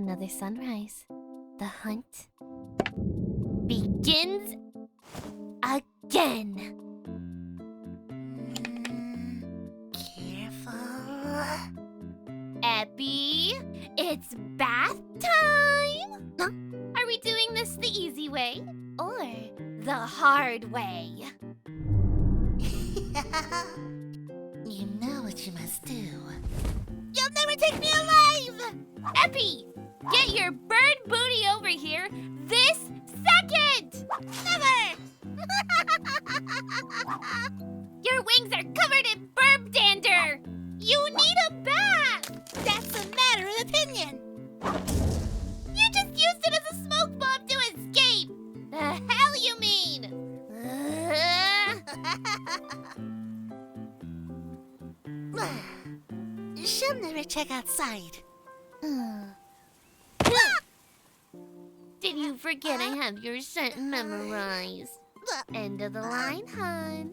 another sunrise. The hunt begins again. Careful. Eppy, it's bath time! Huh? Are we doing this the easy way or the hard way? You know what you must do. You'll never take me alive! Eppy, get your bird booty over here this second! Never! Your wings are covered in burb dander! You need a bath! That's a matter of opinion. You just used it as a smoke bomb to escape! The hell you mean? She'll never check outside. Did you forget I have your scent memorized? End of the line, hon.